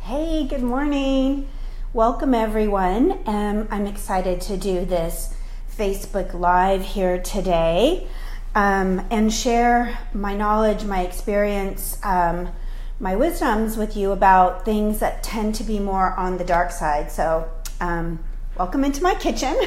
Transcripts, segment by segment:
Hey, good morning. Welcome everyone. I'm excited to do this Facebook Live here today and share my knowledge, my experience, my wisdoms with you about things that tend to be more on the dark side. So welcome into my kitchen.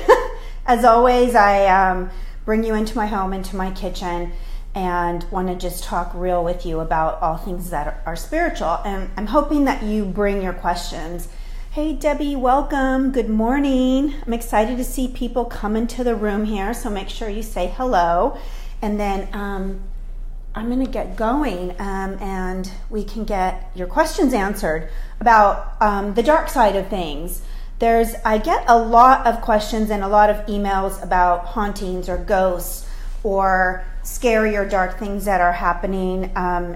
As always, I bring you into my home, into my kitchen, and want to just talk real with you about all things that are spiritual. And I'm hoping that you bring your questions. Hey Debbie, welcome. Good morning. I'm excited to see people come into the room here, so make sure you say hello. And then I'm going to get going and we can get your questions answered about the dark side of things. I get a lot of questions and a lot of emails about hauntings or ghosts or scary or dark things that are happening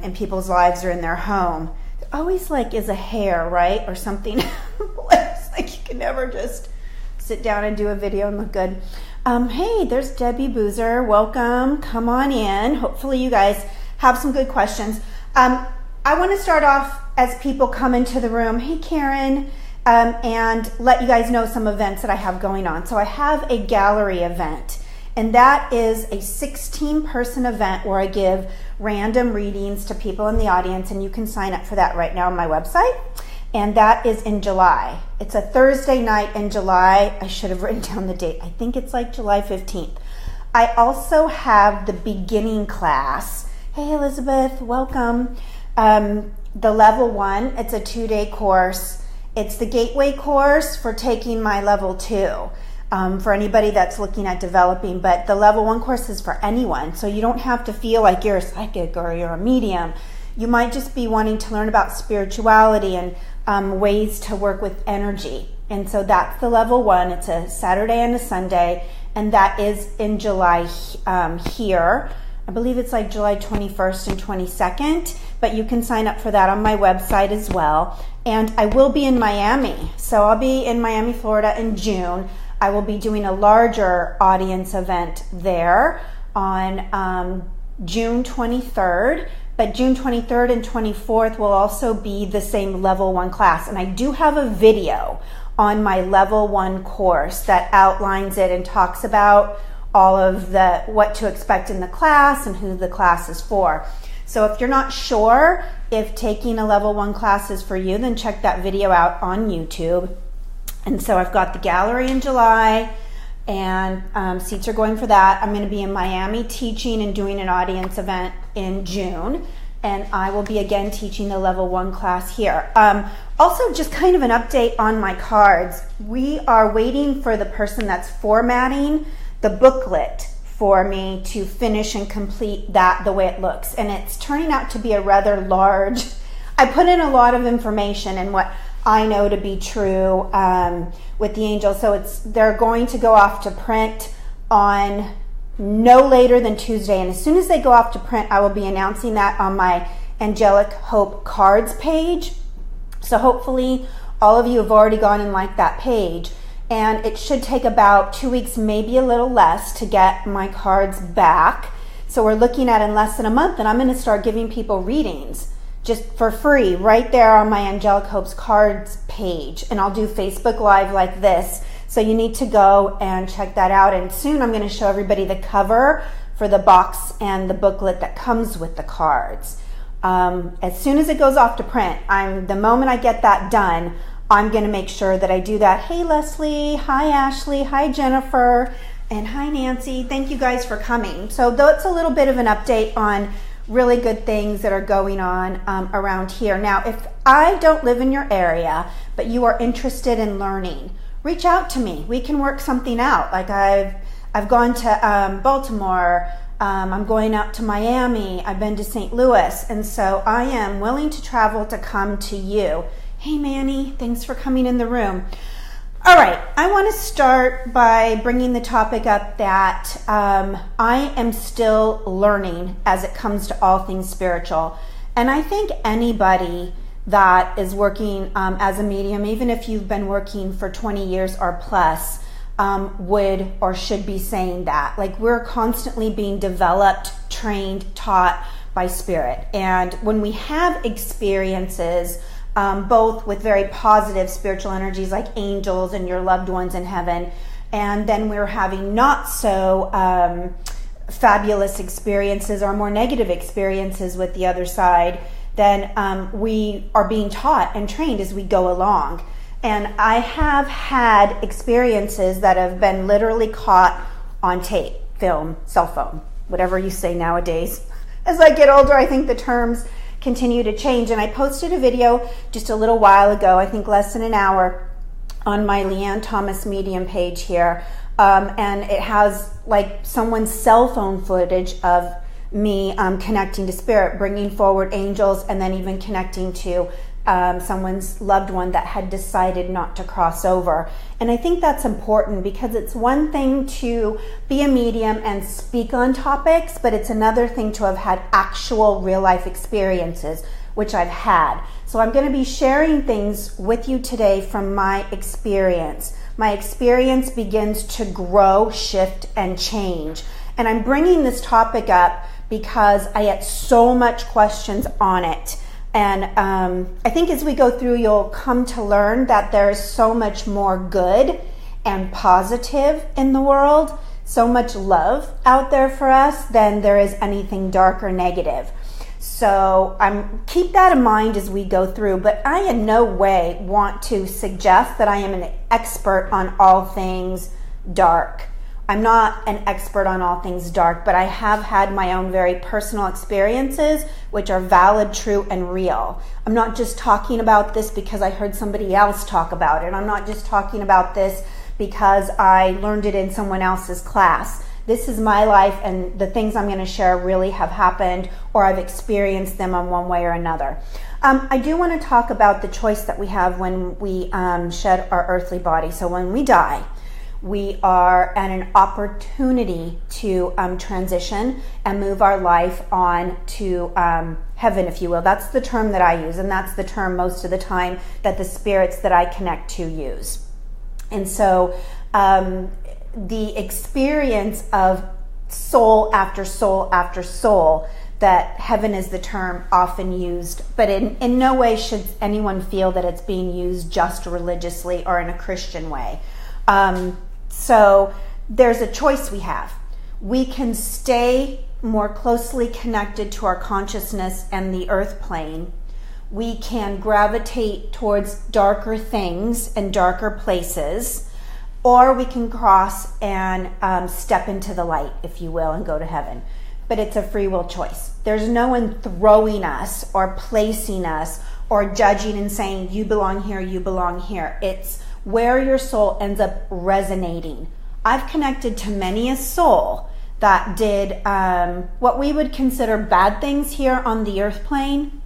in people's lives or in their home. It always is a hair, right? Or something. It's like you can never just sit down and do a video and look good. Hey, there's Debbie Boozer. Welcome. Come on in. Hopefully you guys have some good questions. I want to start off as people come into the room. Hey, Karen. And let you guys know some events that I have going on. So I have a gallery event. And that is a 16-person event where I give random readings to people in the audience, and you can sign up for that right now on my website. And that is in July. It's a Thursday night in July. I should have written down the date. I think it's July 15th. I also have the beginning class. Hey, Elizabeth, welcome. The level 1, it's a 2-day course. It's the gateway course for taking my level 2. For anybody that's looking at developing, but the level 1 course is for anyone, so you don't have to feel like you're a psychic or you're a medium. You might just be wanting to learn about spirituality and ways to work with energy. And so that's the level 1. It's a Saturday and a Sunday, and that is in July here. I believe it's July 21st and 22nd, but you can sign up for that on my website as well. And I will be in Miami, so I'll be in Miami, Florida in June. I will be doing a larger audience event there on June 23rd, but June 23rd and 24th will also be the same level 1 class. And I do have a video on my level 1 course that outlines it and talks about all of what to expect in the class and who the class is for. So if you're not sure if taking a level 1 class is for you, then check that video out on YouTube. And so I've got the gallery in July, and seats are going for that. I'm going to be in Miami teaching and doing an audience event in June, and I will be again teaching the level 1 class here. Also, just kind of an update on my cards. We are waiting for the person that's formatting the booklet for me to finish and complete that the way it looks. And it's turning out to be a rather large, I put in a lot of information and what I know to be true with the angels. So they're going to go off to print on no later than Tuesday. And as soon as they go off to print, I will be announcing that on my Angelic Hope cards page. So hopefully all of you have already gone and liked that page. And it should take about 2 weeks, maybe a little less, to get my cards back. So we're looking at in less than a month, and I'm going to start giving people readings just for free right there on my Angelic Hope's cards page. And I'll do Facebook Live like this. So you need to go and check that out. And soon I'm going to show everybody the cover for the box and the booklet that comes with the cards. As soon as it goes off to print, the moment I get that done, I'm going to make sure that I do that. Hey, Leslie. Hi, Ashley. Hi, Jennifer. And hi, Nancy. Thank you guys for coming. So that's a little bit of an update on really good things that are going on around here. Now, if I don't live in your area, but you are interested in learning, reach out to me. We can work something out. I've gone to Baltimore. I'm going out to Miami. I've been to St. Louis. And so I am willing to travel to come to you. Hey, Manny, thanks for coming in the room. All right, I want to start by bringing the topic up that I am still learning as it comes to all things spiritual. And I think anybody that is working as a medium, even if you've been working for 20 years or plus, would or should be saying that. We're constantly being developed, trained, taught by spirit. And when we have experiences both with very positive spiritual energies like angels and your loved ones in heaven. And then we're having not so fabulous experiences or more negative experiences with the other side. Then we are being taught and trained as we go along. And I have had experiences that have been literally caught on tape, film, cell phone, whatever you say nowadays. As I get older, I think the terms continue to change. And I posted a video just a little while ago, I think less than an hour, on my Leanne Thomas Medium page here. And it has like someone's cell phone footage of me connecting to spirit, bringing forward angels, and then even connecting to someone's loved one that had decided not to cross over. And I think that's important because it's one thing to be a medium and speak on topics, but it's another thing to have had actual real life experiences, which I've had. So I'm going to be sharing things with you today from my experience. My experience begins to grow, shift, and change. And I'm bringing this topic up because I get so much questions on it. And I think as we go through, you'll come to learn that there is so much more good and positive in the world, so much love out there for us than there is anything dark or negative. So keep that in mind as we go through, but I in no way want to suggest that I am an expert on all things dark. I'm not an expert on all things dark, but I have had my own very personal experiences, which are valid, true, and real. I'm not just talking about this because I heard somebody else talk about it. I'm not just talking about this because I learned it in someone else's class. This is my life, and the things I'm going to share really have happened, or I've experienced them in one way or another. I do want to talk about the choice that we have when we shed our earthly body. So when we die, we are at an opportunity to transition and move our life on to heaven, if you will. That's the term that I use, and that's the term most of the time that the spirits that I connect to use. And so the experience of soul after soul after soul, that heaven is the term often used, but in no way should anyone feel that it's being used just religiously or in a Christian way. So there's a choice we have. We can stay more closely connected to our consciousness and the earth plane. We can gravitate towards darker things and darker places, or we can cross and step into the light, if you will, and go to heaven. But it's a free will choice. There's no one throwing us or placing us or judging and saying, you belong here, you belong here. It's where your soul ends up resonating. I've connected to many a soul that did what we would consider bad things here on the earth plane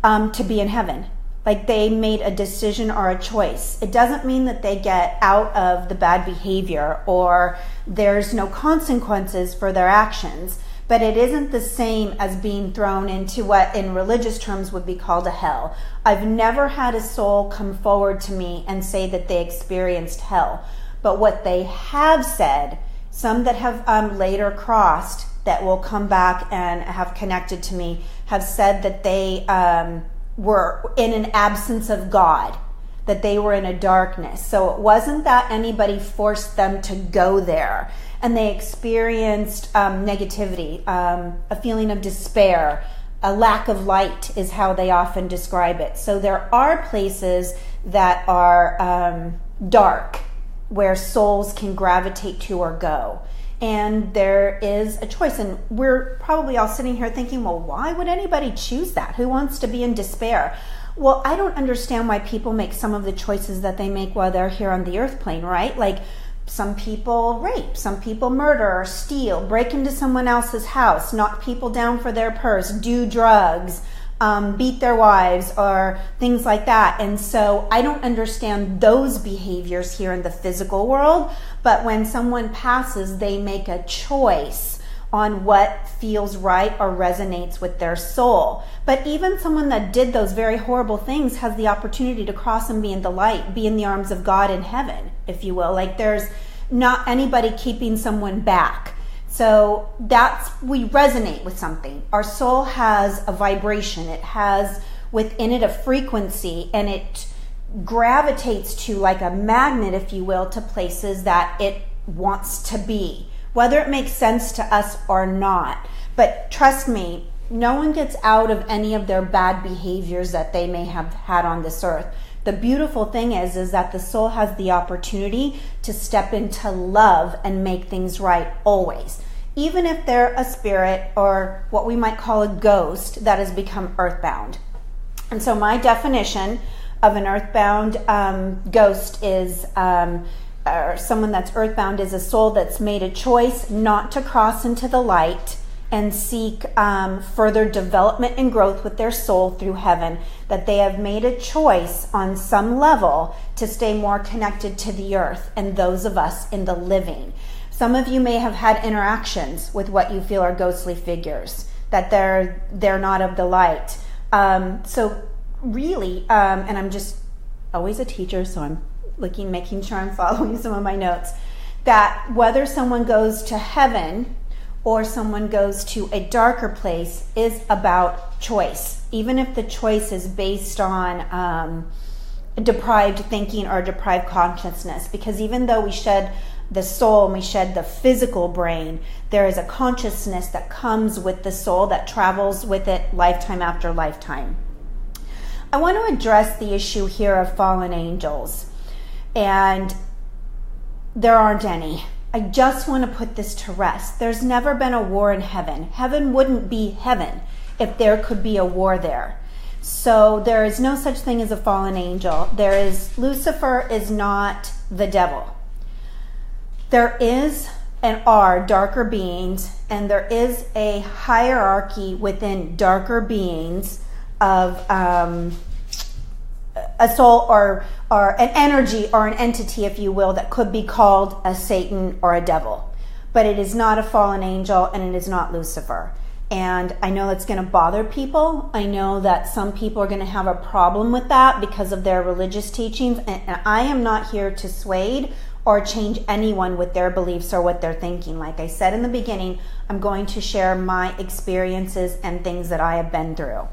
to be in heaven. Like they made a decision or a choice. It doesn't mean that they get out of the bad behavior or there's no consequences for their actions, but it isn't the same as being thrown into what in religious terms would be called a hell. I've never had a soul come forward to me and say that they experienced hell. But what they have said, some that have later crossed that will come back and have connected to me, have said that they were in an absence of God, that they were in a darkness. So it wasn't that anybody forced them to go there. And they experienced negativity, a feeling of despair, a lack of light is how they often describe it. So there are places that are dark where souls can gravitate to or go. And there is a choice. And we're probably all sitting here thinking, well, why would anybody choose that? Who wants to be in despair? Well, I don't understand why people make some of the choices that they make while they're here on the earth plane, right? Like some people rape, some people murder or steal, break into someone else's house, knock people down for their purse, do drugs, beat their wives or things like that. And so I don't understand those behaviors here in the physical world, but when someone passes, they make a choice on what feels right or resonates with their soul. But even someone that did those very horrible things has the opportunity to cross and be in the light, be in the arms of God in heaven, if you will. Like there's not anybody keeping someone back. So we resonate with something. Our soul has a vibration. It has within it a frequency, and it gravitates to, like a magnet, if you will, to places that it wants to be, whether it makes sense to us or not. But trust me, no one gets out of any of their bad behaviors that they may have had on this earth. The beautiful thing is that the soul has the opportunity to step into love and make things right always, even if they're a spirit or what we might call a ghost that has become earthbound. And so my definition of an earthbound ghost is, or someone that's earthbound, is a soul that's made a choice not to cross into the light and seek further development and growth with their soul through heaven, that they have made a choice on some level to stay more connected to the earth and those of us in the living. Some of you may have had interactions with what you feel are ghostly figures, that they're not of the light. So really, and I'm just always a teacher, so I'm making sure I'm following some of my notes, that whether someone goes to heaven or someone goes to a darker place is about choice, even if the choice is based on deprived thinking or deprived consciousness. Because even though we shed the soul and we shed the physical brain, there is a consciousness that comes with the soul that travels with it lifetime after lifetime. I want to address the issue here of fallen angels, and there aren't any. I just want to put this to rest. There's never been a war in heaven. Heaven wouldn't be heaven if there could be a war there. So there is no such thing as a fallen angel. Lucifer is not the devil. There is and are darker beings, and there is a hierarchy within darker beings of a soul or an energy or an entity, if you will, that could be called a Satan or a devil. But it is not a fallen angel, and it is not Lucifer. And I know that's going to bother people. I know that some people are going to have a problem with that because of their religious teachings. And I am not here to sway or change anyone with their beliefs or what they're thinking. Like I said in the beginning, I'm going to share my experiences and things that I have been through.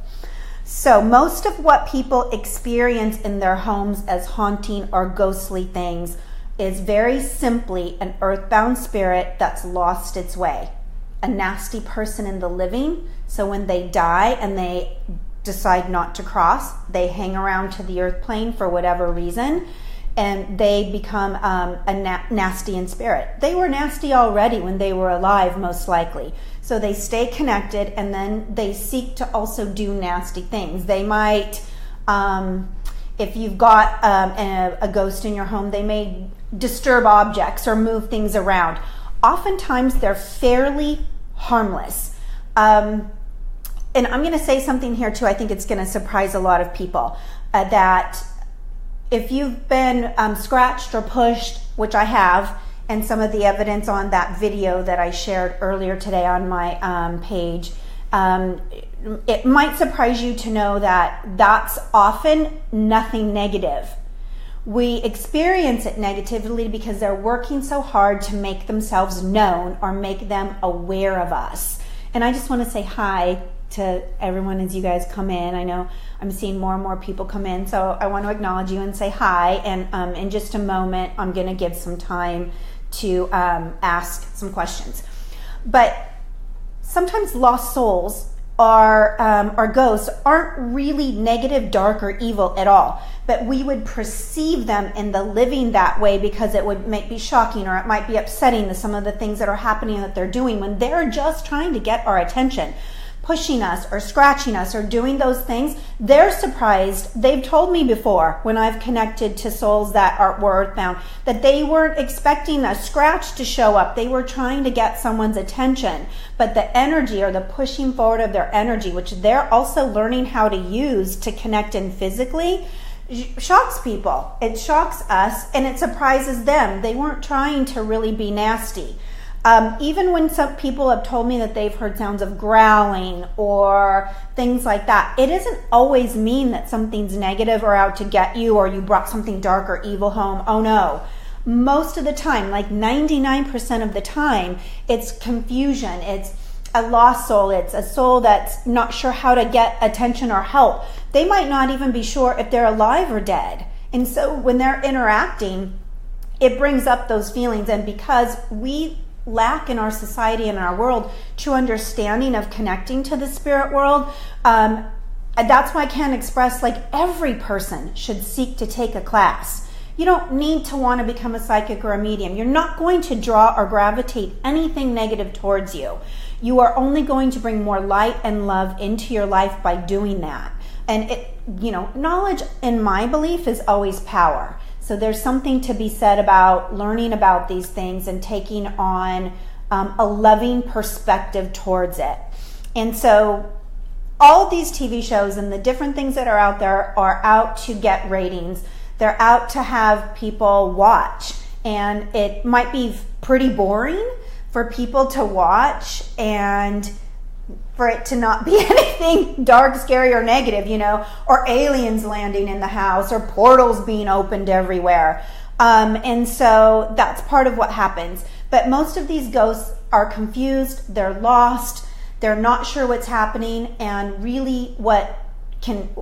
So most of what people experience in their homes as haunting or ghostly things is very simply an earthbound spirit that's lost its way. A nasty person in the living, so when they die and they decide not to cross, they hang around to the earth plane for whatever reason, and they become nasty in spirit. They were nasty already when they were alive, most likely. So they stay connected, and then they seek to also do nasty things. They might, if you've got a ghost in your home, they may disturb objects or move things around. Oftentimes they're fairly harmless. And I'm going to say something here too, I think it's going to surprise a lot of people, that if you've been scratched or pushed, which I have, and some of the evidence on that video that I shared earlier today on my page, it might surprise you to know that that's often nothing negative. We experience it negatively because they're working so hard to make themselves known or make them aware of us. And I just want to say hi to everyone as you guys come in. I know I'm seeing more and more people come in, so I want to acknowledge you and say hi. And in just a moment, I'm going to give some time to ask some questions. But sometimes lost souls or ghosts aren't really negative, dark, or evil at all. But we would perceive them in the living that way because it might be shocking, or it might be upsetting, some of the things that are happening that they're doing when they're just trying to get our attention. Pushing us or scratching us or doing those things, they're surprised. They've told me before when I've connected to souls that were earthbound that they weren't expecting a scratch to show up. They were trying to get someone's attention. But the energy or the pushing forward of their energy, which they're also learning how to use to connect in physically, shocks people. It shocks us and it surprises them. They weren't trying to really be nasty. Even when some people have told me that they've heard sounds of growling or things like that, it doesn't always mean that something's negative or out to get you or you brought something dark or evil home. Oh no. Most of the time, like 99% of the time, it's confusion. It's a lost soul. It's a soul that's not sure how to get attention or help. They might not even be sure if they're alive or dead. And so when they're interacting, it brings up those feelings. And because we lack in our society and in our world true understanding of connecting to the spirit world, that's why I can't express, like, every person should seek to take a class. You don't need to want to become a psychic or a medium. You're not going to draw or gravitate anything negative towards you. You are only going to bring more light and love into your life by doing that. And knowledge, in my belief, is always power. So there's something to be said about learning about these things and taking on a loving perspective towards it. And so all of these TV shows and the different things that are out there are out to get ratings. They're out to have people watch. And it might be pretty boring for people to watch and for it to not be anything dark, scary, or negative, or aliens landing in the house or portals being opened everywhere. And so that's part of what happens. But most of these ghosts are confused, they're lost, they're not sure what's happening, and really what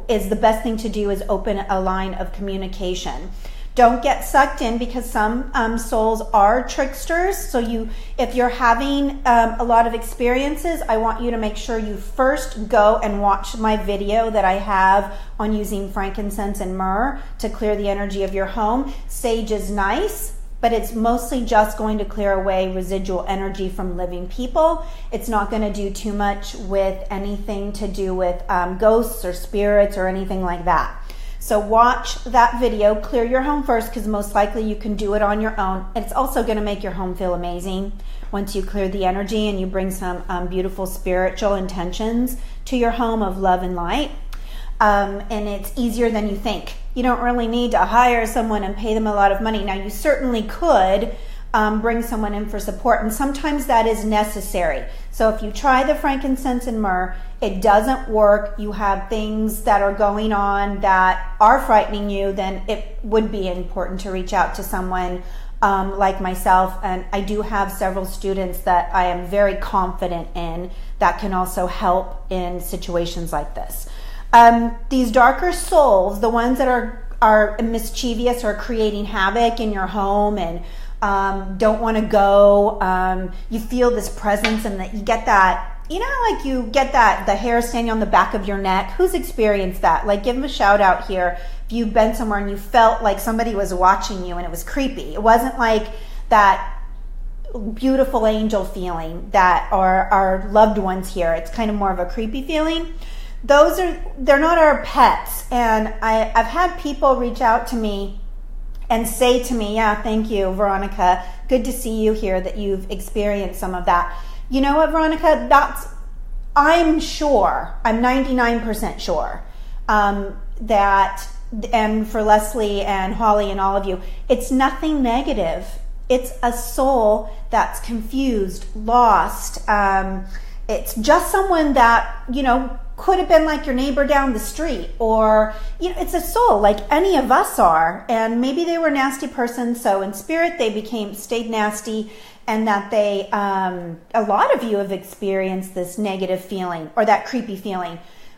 is the best thing to do is open a line of communication. Don't get sucked in, because some souls are tricksters. So if you're having a lot of experiences, I want you to make sure you first go and watch my video that I have on using frankincense and myrrh to clear the energy of your home. Sage is nice, but it's mostly just going to clear away residual energy from living people. It's not going to do too much with anything to do with ghosts or spirits or anything like that. So watch that video, clear your home first, because most likely you can do it on your own. It's also going to make your home feel amazing once you clear the energy and you bring some beautiful spiritual intentions to your home of love and light. And it's easier than you think. You don't really need to hire someone and pay them a lot of money. Now, you certainly could bring someone in for support, and sometimes that is necessary. So if you try the frankincense and myrrh, it doesn't work, you have things that are going on that are frightening you, then it would be important to reach out to someone like myself. And I do have several students that I am very confident in that can also help in situations like this. These darker souls, the ones that are mischievous or creating havoc in your home and don't want to go, you feel this presence, and that you get that, like you get that, the hair standing on the back of your neck. Who's experienced that? Like, give them a shout out here if you've been somewhere and you felt like somebody was watching you and it was creepy. It wasn't like that beautiful angel feeling that our loved ones here. It's kind of more of a creepy feeling. They're not our pets. And I've had people reach out to me and say to me, yeah, thank you, Veronica. Good to see you here, that you've experienced some of that. You know what, Veronica? I'm sure, I'm 99% sure that, and for Leslie and Holly and all of you, it's nothing negative. It's a soul that's confused, lost. It's just someone that, could have been like your neighbor down the street, or it's a soul like any of us are, and maybe they were a nasty person, so in spirit they stayed nasty, and that they a lot of you have experienced this negative feeling or that creepy feeling.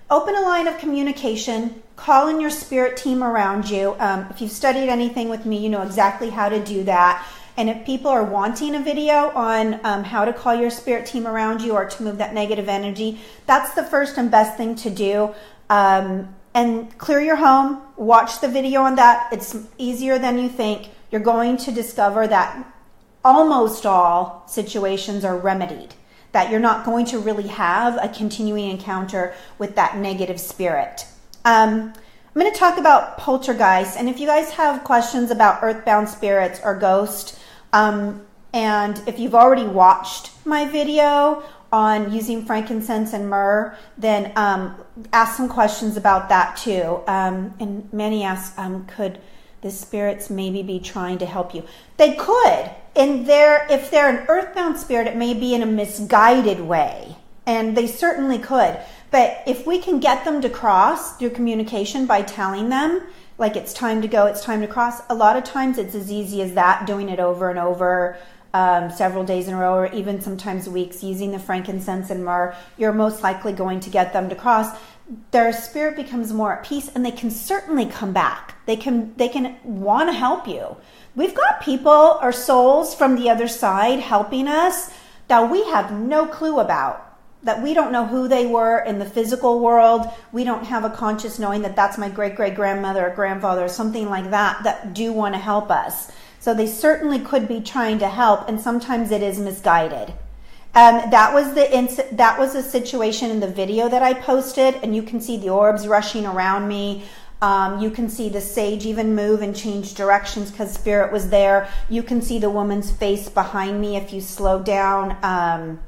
Open a line of communication, call in your spirit team around you. If you've studied anything with me, you know exactly how to do that. And if people are wanting a video on how to call your spirit team around you or to move that negative energy, that's the first and best thing to do. And clear your home, watch the video on that. It's easier than you think. You're going to discover that almost all situations are remedied, that you're not going to really have a continuing encounter with that negative spirit. I'm going to talk about poltergeist, and if you guys have questions about earthbound spirits or ghosts, and if you've already watched my video on using frankincense and myrrh, then ask some questions about that too. And Manny asks, could the spirits maybe be trying to help you? They could. And if they're an earthbound spirit, it may be in a misguided way, and they certainly could. But if we can get them to cross through communication by telling them, like, it's time to go, it's time to cross, a lot of times it's as easy as that, doing it over and over, several days in a row, or even sometimes weeks, using the frankincense and myrrh, you're most likely going to get them to cross. Their spirit becomes more at peace, and they can certainly come back. They can want to help you. We've got people or souls from the other side helping us that we have no clue about, that we don't know who they were in the physical world. We don't have a conscious knowing that that's my great-great-grandmother or grandfather or something like that do want to help us. So they certainly could be trying to help, and sometimes it is misguided. That was the situation in the video that I posted, and you can see the orbs rushing around me. You can see the sage even move and change directions because spirit was there. You can see the woman's face behind me if you slow down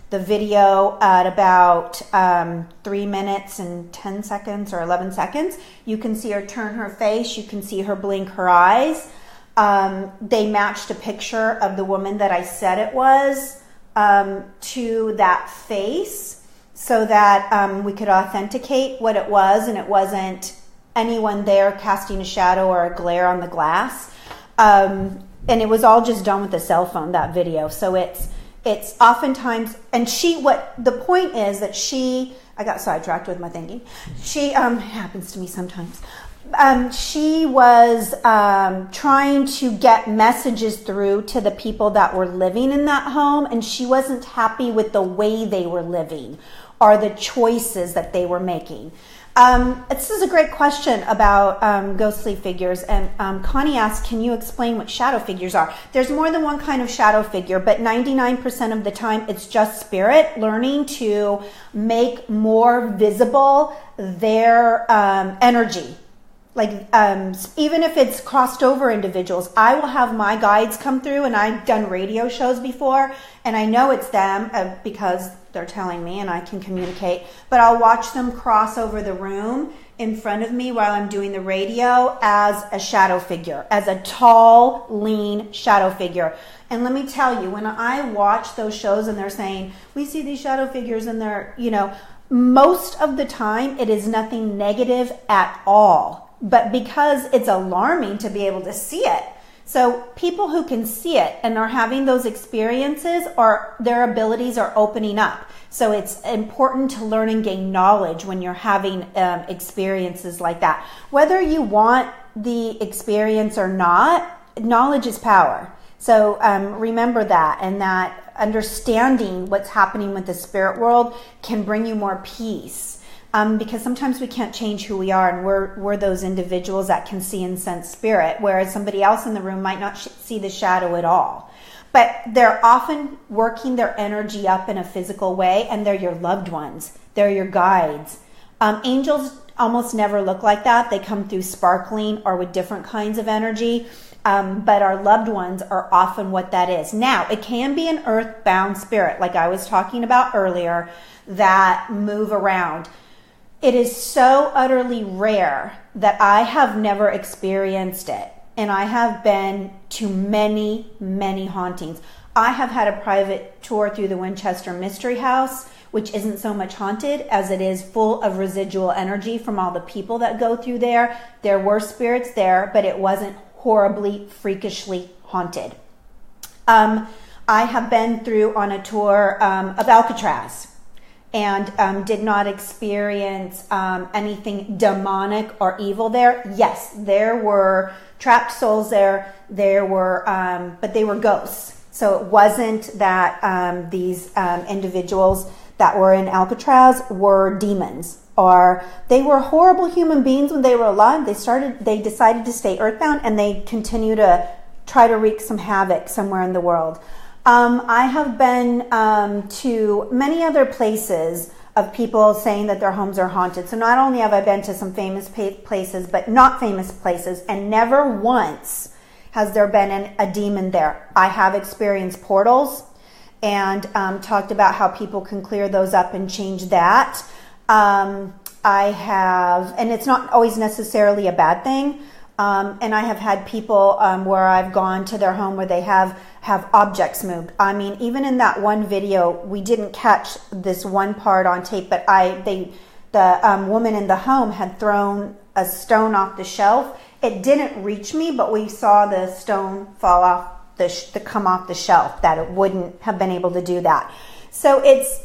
the video at about 3 minutes and 10 seconds or 11 seconds. You can see her turn her face. You can see her blink her eyes. They matched a picture of the woman that I said it was to that face so that we could authenticate what it was, and it wasn't anyone there casting a shadow or a glare on the glass. And it was all just done with a cell phone, that video. So it's oftentimes, and the point is that I got sidetracked with my thinking. It happens to me sometimes. She was trying to get messages through to the people that were living in that home, and she wasn't happy with the way they were living or the choices that they were making. This is a great question about ghostly figures, and Connie asked, can you explain what shadow figures are? There's more than one kind of shadow figure, but 99% of the time it's just spirit learning to make more visible their energy. Like, even if it's crossed over individuals, I will have my guides come through, and I've done radio shows before, and I know it's them because they're telling me and I can communicate, but I'll watch them cross over the room in front of me while I'm doing the radio as a shadow figure, as a tall, lean shadow figure. And let me tell you, when I watch those shows and they're saying, we see these shadow figures and they're, most of the time it is nothing negative at all. But because it's alarming to be able to see it. So people who can see it and are having those experiences, their abilities are opening up. So it's important to learn and gain knowledge when you're having experiences like that. Whether you want the experience or not, knowledge is power. So remember that, and that understanding what's happening with the spirit world can bring you more peace. Because sometimes we can't change who we are, and we're those individuals that can see and sense spirit, whereas somebody else in the room might not see the shadow at all. But they're often working their energy up in a physical way, and they're your loved ones. They're your guides. Angels almost never look like that. They come through sparkling or with different kinds of energy. But our loved ones are often what that is. Now, it can be an earthbound spirit, like I was talking about earlier, that move around. It is so utterly rare that I have never experienced it. And I have been to many, many hauntings. I have had a private tour through the Winchester Mystery House, which isn't so much haunted as it is full of residual energy from all the people that go through there. There were spirits there, but it wasn't horribly, freakishly haunted. I have been through on a tour of Alcatraz, and did not experience anything demonic or evil there. Yes, there were trapped souls there. There were, but they were ghosts. So it wasn't that these individuals that were in Alcatraz were demons, or they were horrible human beings when they were alive. They decided to stay earthbound, and they continue to try to wreak some havoc somewhere in the world. I have been to many other places of people saying that their homes are haunted. So not only have I been to some famous places, but not famous places, and never once has there been a demon there. I have experienced portals and talked about how people can clear those up and change that. I have, and it's not always necessarily a bad thing. And I have had people where I've gone to their home where they have objects moved. I mean, even in that one video, we didn't catch this one part on tape, but the woman in the home had thrown a stone off the shelf. It didn't reach me, but we saw the stone fall off come off the shelf, that it wouldn't have been able to do that. So it's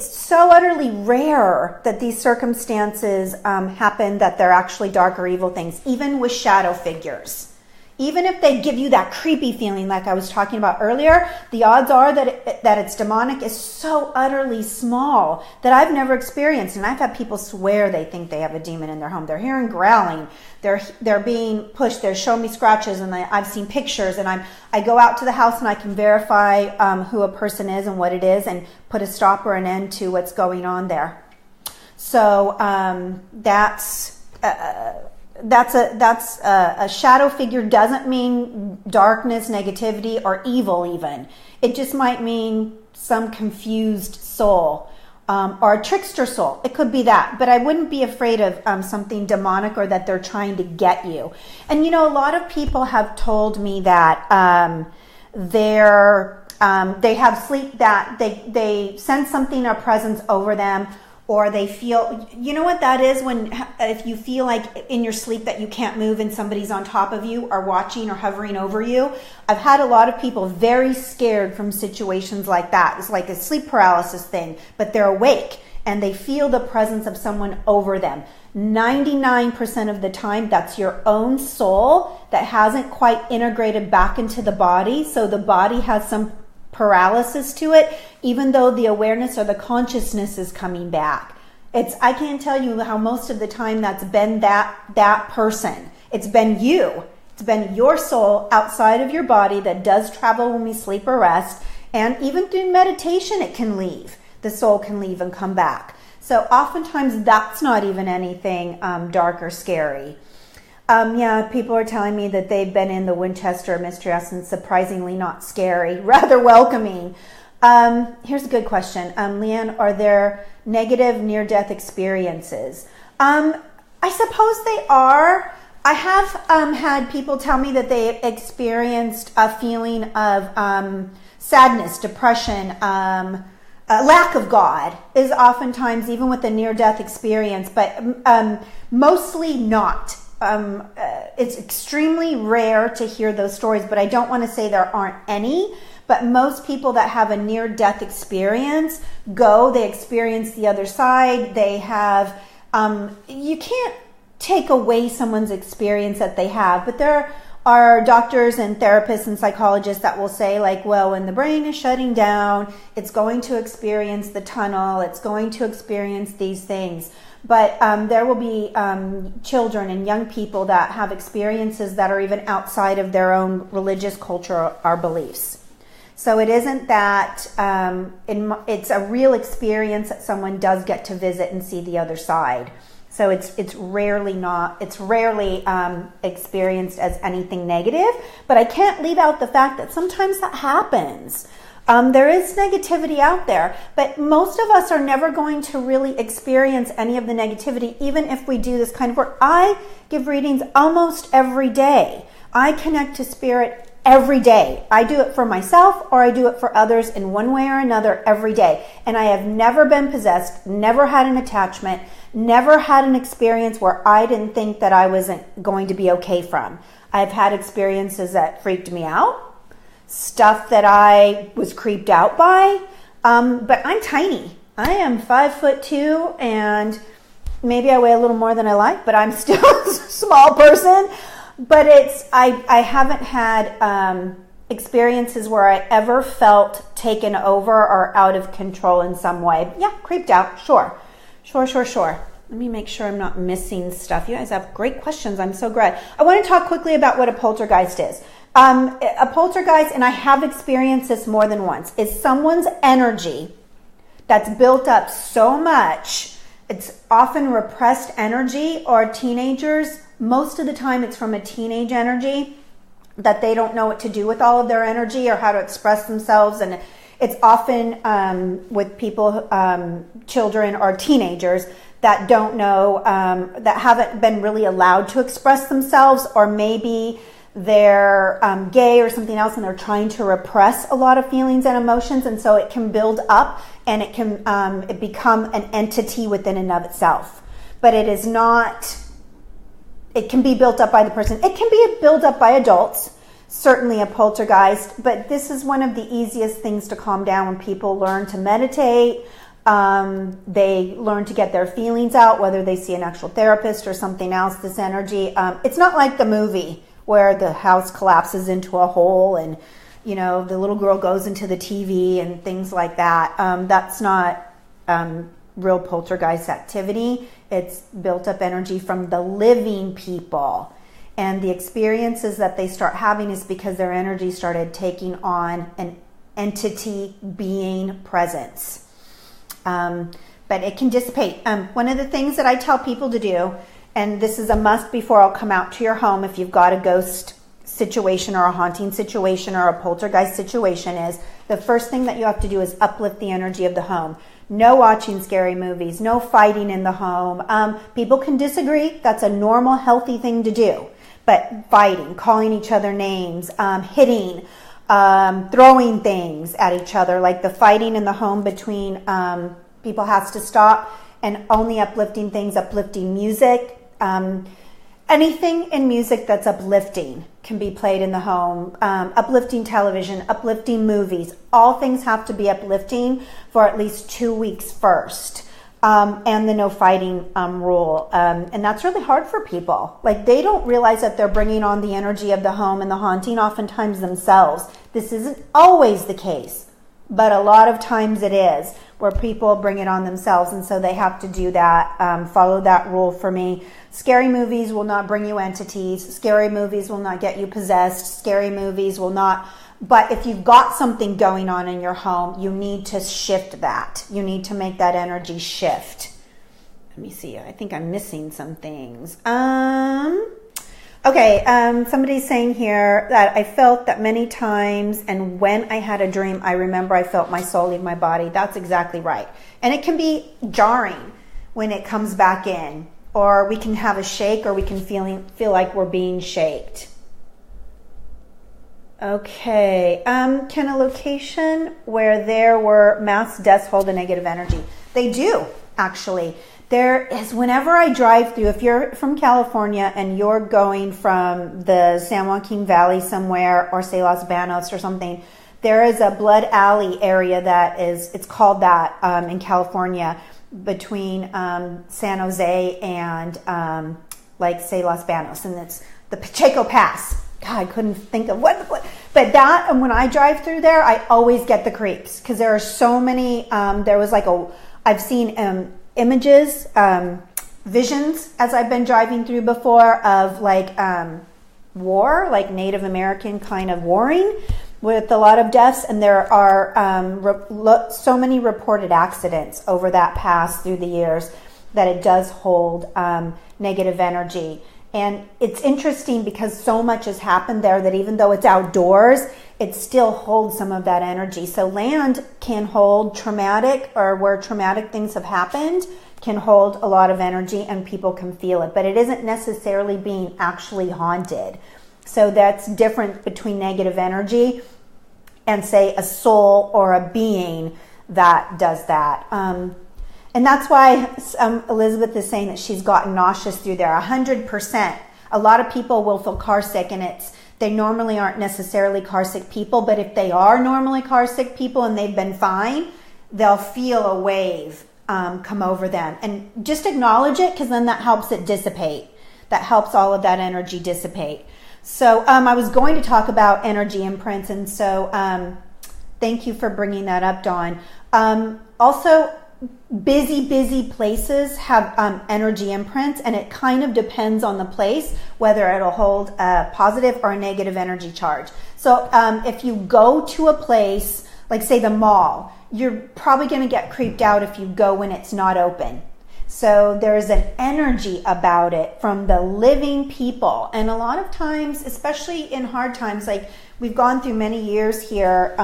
so utterly rare that these circumstances happen, that they're actually dark or evil things, even with shadow figures. Even if they give you that creepy feeling like I was talking about earlier, the odds are that it's demonic is so utterly small that I've never experienced. And I've had people swear they think they have a demon in their home. They're hearing growling. They're being pushed. They're showing me scratches, and I've seen pictures. And I go out to the house and I can verify who a person is and what it is, and put a stop or an end to what's going on there. So that's a shadow figure. Doesn't mean darkness, negativity, or evil even. It just might mean some confused soul, or a trickster soul. It could be that, but I wouldn't be afraid of something demonic, or that they're trying to get you. And a lot of people have told me that they have sleep, that they sense something or presence over them, or they feel, you know what that is, if you feel like in your sleep that you can't move and somebody's on top of you or watching or hovering over you. I've had a lot of people very scared from situations like that. It's like a sleep paralysis thing, but they're awake and they feel the presence of someone over them. 99% of the time, that's your own soul that hasn't quite integrated back into the body. So the body has some paralysis to it, even though the awareness or the consciousness is coming back. I can't tell you how most of the time that's been that person. It's been you. It's been your soul outside of your body that does travel when we sleep or rest. And even through meditation, it can leave. The soul can leave and come back. So oftentimes that's not even anything dark or scary. People are telling me that they've been in the Winchester Mystery House, and surprisingly not scary, rather welcoming. Here's a good question. Leanne, are there negative near-death experiences? I suppose they are. I have had people tell me that they experienced a feeling of sadness, depression, lack of God is oftentimes, even with a near-death experience, but mostly not. It's extremely rare to hear those stories, but I don't want to say there aren't any. But most people that have a near-death experience they experience the other side. They have, you can't take away someone's experience that they have, but there are doctors and therapists and psychologists that will say, like, well, when the brain is shutting down, it's going to experience the tunnel, it's going to experience these things. But there will be children and young people that have experiences that are even outside of their own religious culture or beliefs. So it isn't that, it's a real experience that someone does get to visit and see the other side. So it's rarely experienced as anything negative, but I can't leave out the fact that sometimes that happens. There is negativity out there, but most of us are never going to really experience any of the negativity, even if we do this kind of work. I give readings almost every day. I connect to spirit every day. I do it for myself, or I do it for others in one way or another every day. And I have never been possessed, never had an attachment, never had an experience where I didn't think that I wasn't going to be okay from. I've had experiences that freaked me out, stuff that I was creeped out by, but I'm tiny. I am 5'2", and maybe I weigh a little more than I like, but I'm still a small person. But I haven't had experiences where I ever felt taken over or out of control in some way. Yeah, creeped out, sure. Let me make sure I'm not missing stuff. You guys have great questions. I'm so glad. I want to talk quickly about what a poltergeist is. A poltergeist, and I have experienced this more than once, is someone's energy that's built up so much. It's often repressed energy, or teenagers. Most of the time it's from a teenage energy that they don't know what to do with all of their energy or how to express themselves. And it's often with people, children or teenagers that don't know, that haven't been really allowed to express themselves, or maybe they're gay or something else, and they're trying to repress a lot of feelings and emotions, and so it can build up, and it can it become an entity within and of itself. But it is not. It can be built up by the person. It can be built up by adults. certainly a poltergeist, but this is one of the easiest things to calm down when people learn to meditate. They learn to get their feelings out, whether they see an actual therapist or something else, this energy. It's not like the movie where the house collapses into a hole and, you know, the little girl goes into the TV and things like that. That's not real poltergeist activity. It's built up energy from the living people. And the experiences that they start having is because their energy started taking on an entity, being, presence. But it can dissipate. One of the things that I tell people to do, and this is a must before I'll come out to your home if you've got a ghost situation or a haunting situation or a poltergeist situation, is the first thing that you have to do is uplift the energy of the home. No watching scary movies, no fighting in the home. People can disagree. That's a normal, healthy thing to do. But fighting, calling each other names, hitting, throwing things at each other, like the fighting in the home between people has to stop, and only uplifting things, uplifting music. Anything in music that's uplifting can be played in the home. Uplifting television, uplifting movies. All things have to be uplifting for at least 2 weeks first. And the no fighting rule. And that's really hard for people. Like, they don't realize that they're bringing on the energy of the home and the haunting oftentimes themselves. This isn't always the case, but a lot of times it is, where people bring it on themselves. And so they have to do that, follow that rule for me. Scary movies will not bring you entities. Scary movies will not get you possessed. Scary movies will not... But if you've got something going on in your home, you need to shift that. You need to make that energy shift. Let me see. I think I'm missing some things. Somebody's saying here that I felt that many times, and when I had a dream, I remember I felt my soul leave my body. That's exactly right. And it can be jarring when it comes back in. Or we can have a shake, or we can feel like we're being shaked. Okay, can a location where there were mass deaths hold a negative energy? They do, actually. There is, whenever I drive through, if you're from California and you're going from the San Joaquin Valley somewhere, or say Los Banos or something, there is a blood alley area that is, it's called that in California, between San Jose and say Los Banos, and it's the Pacheco Pass. God, I couldn't think of what, but that, and when I drive through there, I always get the creeps, because there are so many, I've seen images, visions as I've been driving through before of war, like Native American kind of warring with a lot of deaths, and there are so many reported accidents over that pass through the years that it does hold negative energy. And it's interesting because so much has happened there that even though it's outdoors, it still holds some of that energy. So land can hold traumatic, or where traumatic things have happened, can hold a lot of energy and people can feel it. But it isn't necessarily being actually haunted. So that's different between negative energy and, say, a soul or a being that does that. And that's why Elizabeth is saying that she's gotten nauseous through there. 100%. A lot of people will feel car sick, and they normally aren't necessarily car sick people, but if they are normally car sick people and they've been fine, they'll feel a wave come over them. And just acknowledge it, because then that helps it dissipate. That helps all of that energy dissipate. So I was going to talk about energy imprints, and so thank you for bringing that up, Dawn. Also, busy places have energy imprints, and it kind of depends on the place whether it'll hold a positive or a negative energy charge. So if you go to a place like, say, the mall, you're probably going to get creeped out if you go when it's not open. So there's an energy about it from the living people. And a lot of times, especially in hard times, like we've gone through many years here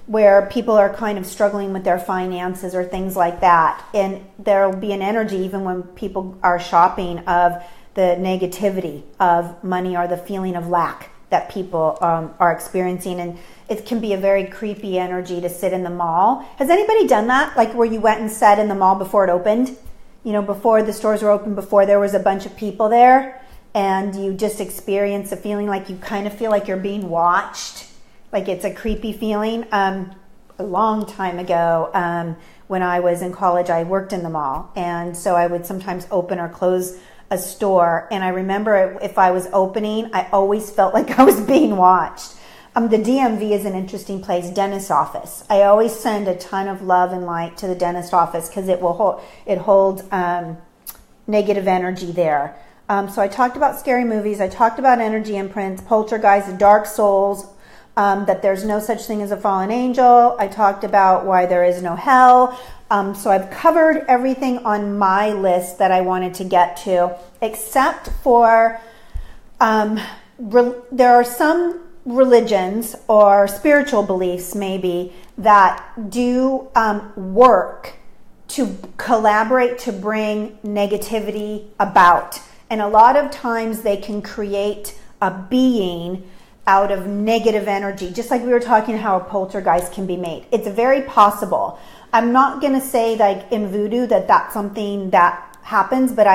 where people are kind of struggling with their finances or things like that. And there'll be an energy, even when people are shopping, of the negativity of money or the feeling of lack that people are experiencing. And it can be a very creepy energy to sit in the mall. Has anybody done that? Like where you went and sat in the mall before it opened? You know, before the stores were open, before there was a bunch of people there, and you just experience a feeling like you kind of feel like you're being watched, like it's a creepy feeling. A long time ago, when I was in college, I worked in the mall, and so I would sometimes open or close a store, and I remember if I was opening, I always felt like I was being watched. The DMV is an interesting place, dentist office. I always send a ton of love and light to the dentist office because it holds negative energy there. So I talked about scary movies, I talked about energy imprints, poltergeists, dark souls, that there's no such thing as a fallen angel. I talked about why there is no hell. So I've covered everything on my list that I wanted to get to, except for there are some religions or spiritual beliefs maybe that do work to collaborate to bring negativity about. And a lot of times they can create a being out of negative energy, just like we were talking how a poltergeist can be made. It's very possible. I'm not going to say like in voodoo that that's something that happens, but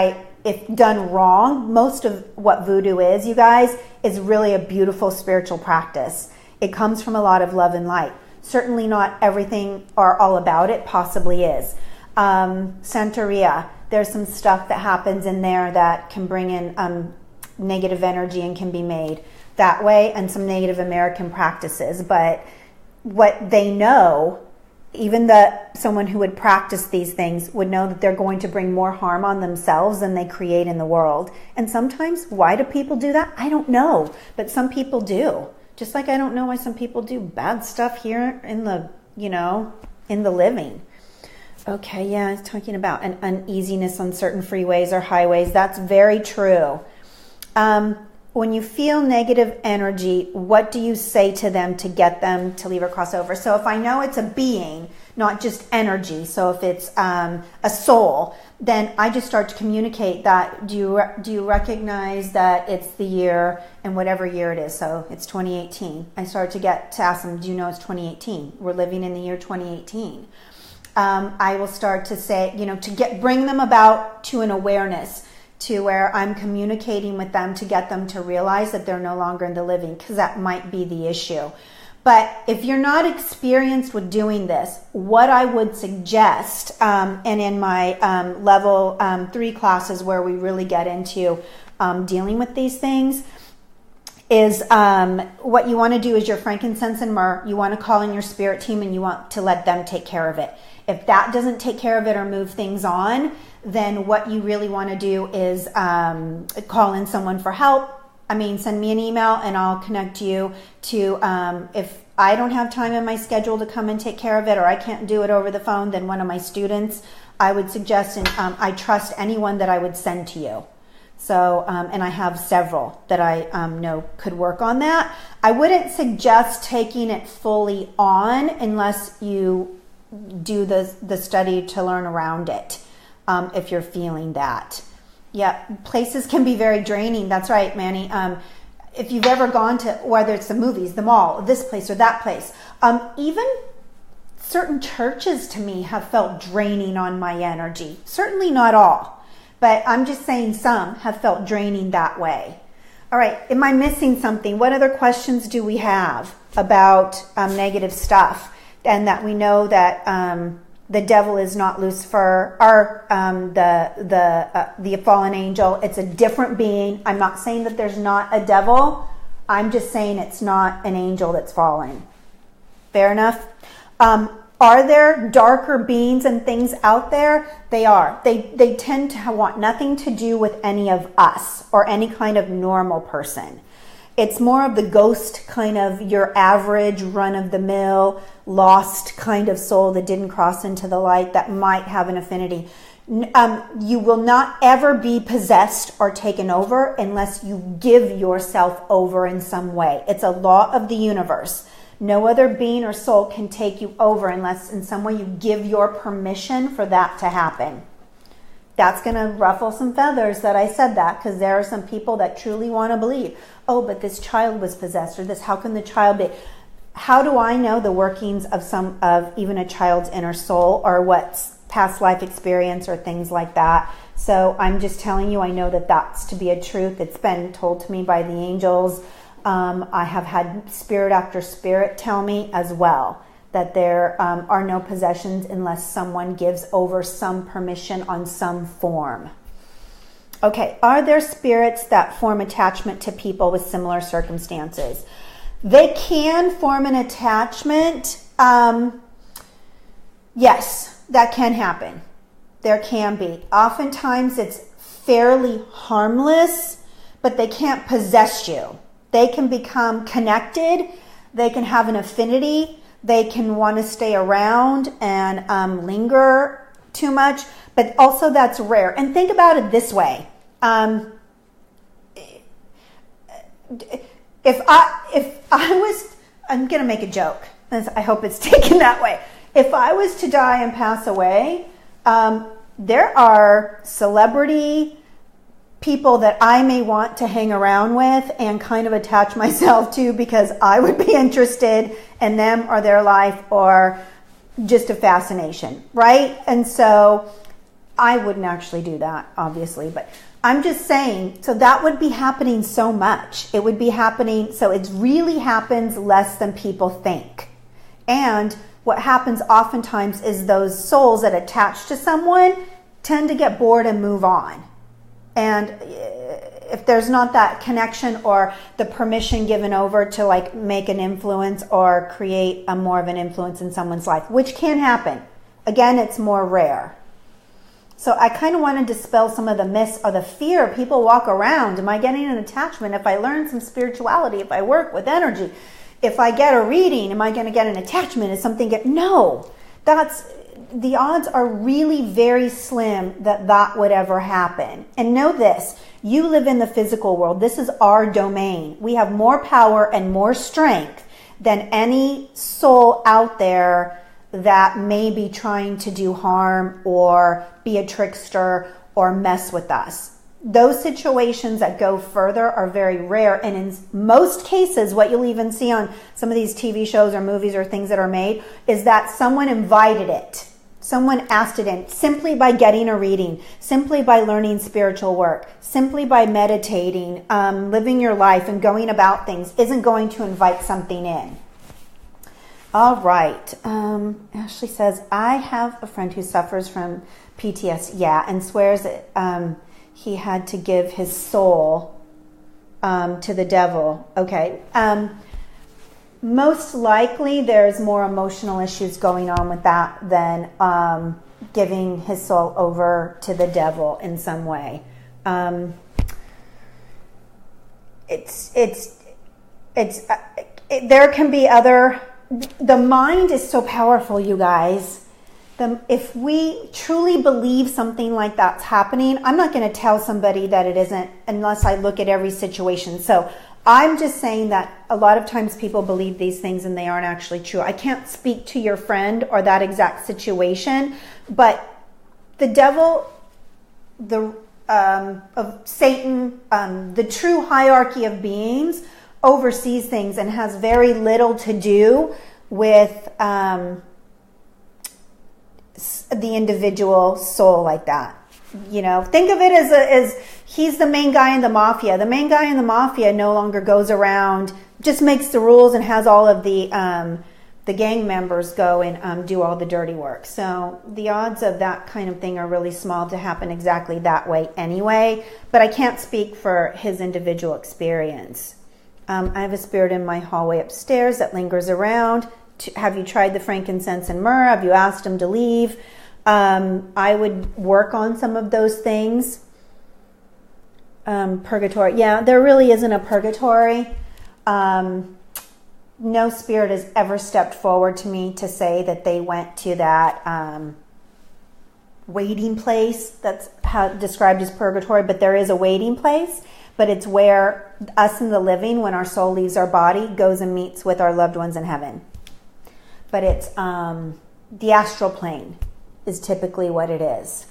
if done wrong, most of what voodoo is, you guys, is really a beautiful spiritual practice. It comes from a lot of love and light. Certainly not everything or all about it possibly is. Santeria, there's some stuff that happens in there that can bring in negative energy and can be made that way, and some Native American practices. But what they know, even someone who would practice these things would know that they're going to bring more harm on themselves than they create in the world. And sometimes, why do people do that? I don't know, but some people do. Just like I don't know why some people do bad stuff here in the living. Okay, yeah, I was talking about an uneasiness on certain freeways or highways. That's very true. When you feel negative energy, what do you say to them to get them to leave or cross over? So if I know it's a being, not just energy, so if it's a soul, then I just start to communicate that. Do you recognize that it's the year, and whatever year it is, so it's 2018. I start to ask them, do you know it's 2018? We're living in the year 2018. I will start to say, bring them about to an awareness, to where I'm communicating with them to get them to realize that they're no longer in the living, because that might be the issue. But if you're not experienced with doing this, what I would suggest, and in my level 3 classes where we really get into dealing with these things, is what you want to do is your frankincense and myrrh. You want to call in your spirit team and you want to let them take care of it. If that doesn't take care of it or move things on, then what you really want to do is call in someone for help. Send me an email and I'll connect you to, if I don't have time in my schedule to come and take care of it, or I can't do it over the phone, then one of my students, I would suggest, and I trust anyone that I would send to you. So, and I have several that I know could work on that. I wouldn't suggest taking it fully on unless you do the study to learn around it, if you're feeling that. Yeah, places can be very draining. That's right, Manny. If you've ever gone to, whether it's the movies, the mall, this place or that place, even certain churches to me have felt draining on my energy. Certainly not all, but I'm just saying some have felt draining that way. All right, am I missing something? What other questions do we have about negative stuff? And that we know that the devil is not Lucifer or the fallen angel. It's a different being. I'm not saying that there's not a devil. I'm just saying it's not an angel that's fallen. Fair enough? Are there darker beings and things out there? They are. They tend to want nothing to do with any of us or any kind of normal person. It's more of the ghost kind of your average run-of-the-mill, lost kind of soul that didn't cross into the light that might have an affinity. You will not ever be possessed or taken over unless you give yourself over in some way. It's a law of the universe. No other being or soul can take you over unless in some way you give your permission for that to happen. That's going to ruffle some feathers that I said that, because there are some people that truly want to believe, oh, but this child was possessed, or this, how can the child be? How do I know the workings of even a child's inner soul, or what's past life experience or things like that? So I'm just telling you, I know that that's to be a truth. It's been told to me by the angels. I have had spirit after spirit tell me as well that there are no possessions unless someone gives over some permission on some form. Okay, are there spirits that form attachment to people with similar circumstances? They can form an attachment. Yes, that can happen. There can be. Oftentimes it's fairly harmless, but they can't possess you. They can become connected. They can have an affinity. They can want to stay around and linger too much, but also that's rare. And think about it this way. If I was, I'm going to make a joke. I hope it's taken that way. If I was to die and pass away, there are celebrity people that I may want to hang around with and kind of attach myself to because I would be interested in them or their life or just a fascination, right? And so I wouldn't actually do that, obviously, but I'm just saying, so that would be happening so much. It would be happening, so it really happens less than people think. And what happens oftentimes is those souls that attach to someone tend to get bored and move on. And if there's not that connection or the permission given over to like make an influence or create a more of an influence in someone's life, which can happen. Again, it's more rare. So I kind of want to dispel some of the myths or the fear people walk around. Am I getting an attachment? If I learn some spirituality, if I work with energy, if I get a reading, am I going to get an attachment? Is something no, the odds are really very slim that would ever happen. And know this, you live in the physical world. This is our domain. We have more power and more strength than any soul out there that may be trying to do harm or be a trickster or mess with us. Those situations that go further are very rare. And in most cases, what you'll even see on some of these TV shows or movies or things that are made is that someone invited it. Someone asked it in simply by getting a reading, simply by learning spiritual work, simply by meditating, living your life and going about things isn't going to invite something in. All right. Ashley says, I have a friend who suffers from PTSD, and swears that he had to give his soul to the devil. Okay. Most likely there's more emotional issues going on with that than giving his soul over to the devil in some way. There can be other. The mind is so powerful, you guys. If we truly believe something like that's happening, I'm not going to tell somebody that it isn't unless I look at every situation. So I'm just saying that a lot of times people believe these things and they aren't actually true. I can't speak to your friend or that exact situation, but the devil, of Satan, the true hierarchy of beings oversees things and has very little to do with the individual soul like that. You know, think of it as he's the main guy in the mafia. The main guy in the mafia no longer goes around, just makes the rules and has all of the gang members go and do all the dirty work. So the odds of that kind of thing are really small to happen exactly that way anyway. But I can't speak for his individual experience. I have a spirit in my hallway upstairs that lingers around. Have you tried the frankincense and myrrh? Have you asked him to leave? I would work on some of those things. Purgatory. Yeah, there really isn't a purgatory. No spirit has ever stepped forward to me to say that they went to that waiting place that's described as purgatory, but there is a waiting place. But it's where us in the living, when our soul leaves our body, goes and meets with our loved ones in heaven. But it's the astral plane is typically what it is.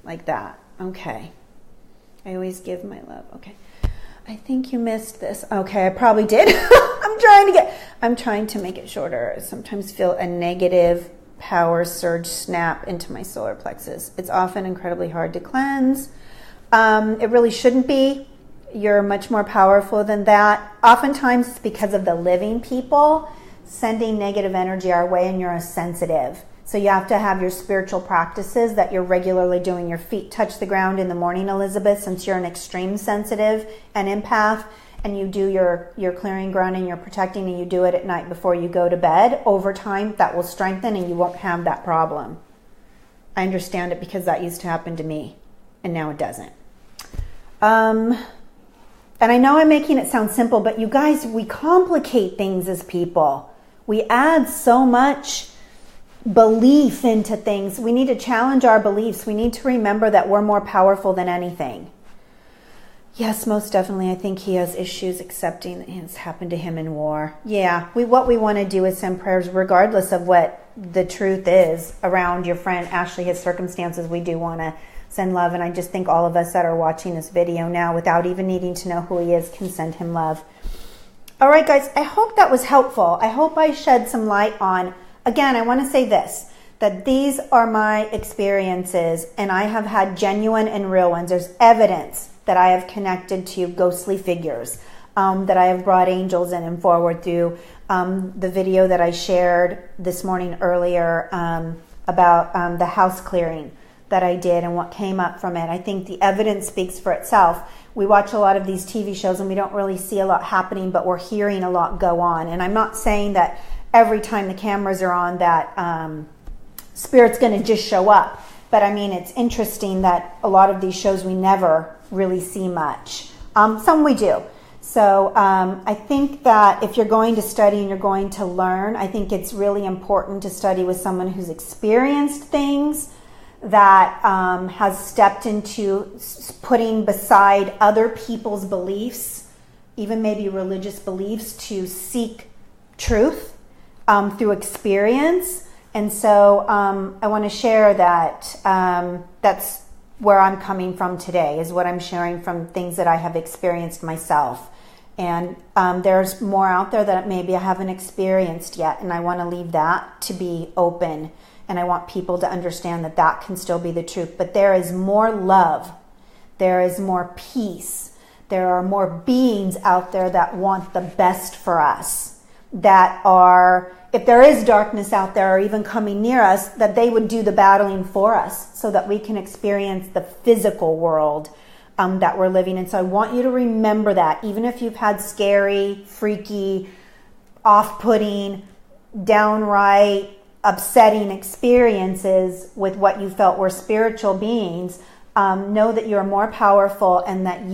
Like that. Okay. I always give my love. Okay. I think you missed this. Okay, I probably did. I'm trying to make it shorter. I sometimes feel a negative power surge snap into my solar plexus. It's often incredibly hard to cleanse. It really shouldn't be. You're much more powerful than that. Oftentimes it's because of the living people sending negative energy our way, and you're a sensitive. So you have to have your spiritual practices that you're regularly doing. Your feet touch the ground in the morning, Elizabeth, since you're an extreme sensitive and empath, and you do your clearing, grounding, your protecting, and you do it at night before you go to bed. Over time, that will strengthen and you won't have that problem. I understand it because that used to happen to me, and now it doesn't. And I know I'm making it sound simple, but you guys, we complicate things as people. We add so much belief into things. We need to challenge our beliefs. We need to remember that we're more powerful than anything. Yes, most definitely. I think he has issues accepting that it's happened to him in war. Yeah, what we want to do is send prayers regardless of what the truth is around your friend Ashley, his circumstances. We do want to send love, and I just think all of us that are watching this video now, without even needing to know who he is, can send him love. All right, guys, I hope that was helpful. I hope I shed some light on, again, I want to say this, that these are my experiences, and I have had genuine and real ones. There's evidence that I have connected to ghostly figures, that I have brought angels in and forward through the video that I shared this morning earlier about the house clearing that I did and what came up from it. I think the evidence speaks for itself. We watch a lot of these TV shows and we don't really see a lot happening, but we're hearing a lot go on. And I'm not saying that every time the cameras are on that spirit's going to just show up. But I mean, it's interesting that a lot of these shows we never really see much. Some we do. So I think that if you're going to study and you're going to learn, I think it's really important to study with someone who's experienced things, that has stepped into putting beside other people's beliefs, even maybe religious beliefs, to seek truth through experience. And so I want to share that that's where I'm coming from today, is what I'm sharing from things that I have experienced myself. And there's more out there that maybe I haven't experienced yet, and I want to leave that to be open. And I want people to understand that that can still be the truth. But there is more love. There is more peace. There are more beings out there that want the best for us. That are, if there is darkness out there or even coming near us, that they would do the battling for us so that we can experience the physical world that we're living in. So I want you to remember that. Even if you've had scary, freaky, off-putting, downright upsetting experiences with what you felt were spiritual beings, know that you're more powerful and that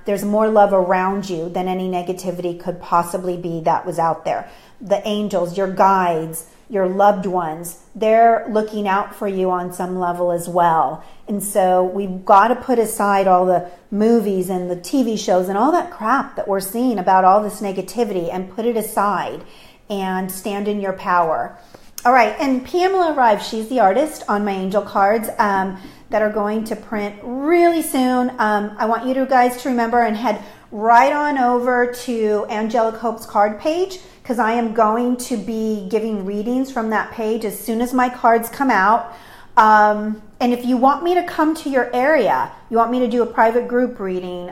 there's more love around you than any negativity could possibly be that was out there. The angels, your guides, your loved ones, they're looking out for you on some level as well. And so we've got to put aside all the movies and the TV shows and all that crap that we're seeing about all this negativity and put it aside and stand in your power. All right, and Pamela arrived. She's the artist on my angel cards that are going to print really soon. I want you guys to remember and head right on over to Angelic Hope's card page, because I am going to be giving readings from that page as soon as my cards come out. And if you want me to come to your area, you want me to do a private group reading,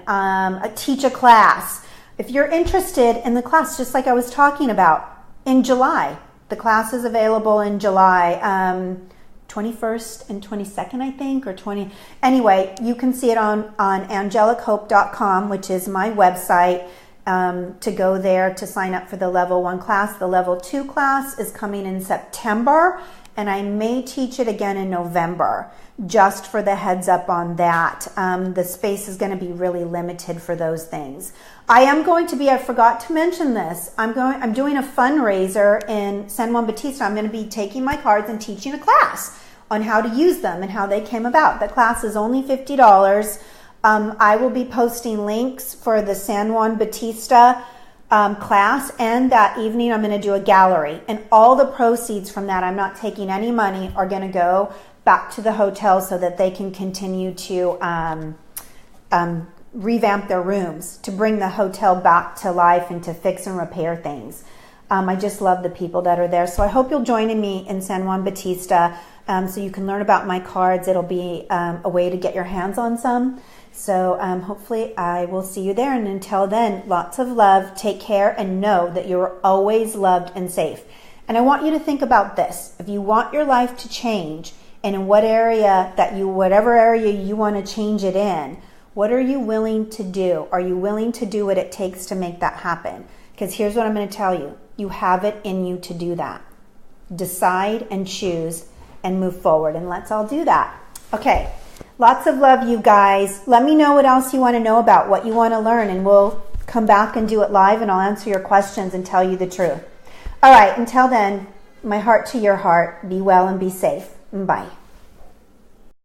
teach a class, if you're interested in the class, just like I was talking about, in July, the class is available in July 21st and 22nd, I think, or 20. Anyway, you can see it on angelichope.com, which is my website, to go there to sign up for the level 1 class. The level 2 class is coming in September, and I may teach it again in November, just for the heads up on that. The space is going to be really limited for those things. I am going to be, I forgot to mention this, I'm doing a fundraiser in San Juan Bautista. I'm going to be taking my cards and teaching a class on how to use them and how they came about. The class is only $50. I will be posting links for the San Juan Bautista class, and that evening I'm going to do a gallery. And all the proceeds from that, I'm not taking any money, are going to go back to the hotel so that they can continue to revamp their rooms, to bring the hotel back to life and to fix and repair things. I just love the people that are there. So I hope you'll join me in San Juan Bautista, so you can learn about my cards. It'll be a way to get your hands on some. So hopefully I will see you there. And until then, lots of love. Take care and know that you're always loved and safe. And I want you to think about this. If you want your life to change, and in whatever area you want to change it in, what are you willing to do? Are you willing to do what it takes to make that happen? Because here's what I'm going to tell you. You have it in you to do that. Decide and choose and move forward. And let's all do that. Okay. Lots of love, you guys. Let me know what else you want to know about, what you want to learn, and we'll come back and do it live, and I'll answer your questions and tell you the truth. All right. Until then, my heart to your heart. Be well and be safe. Bye.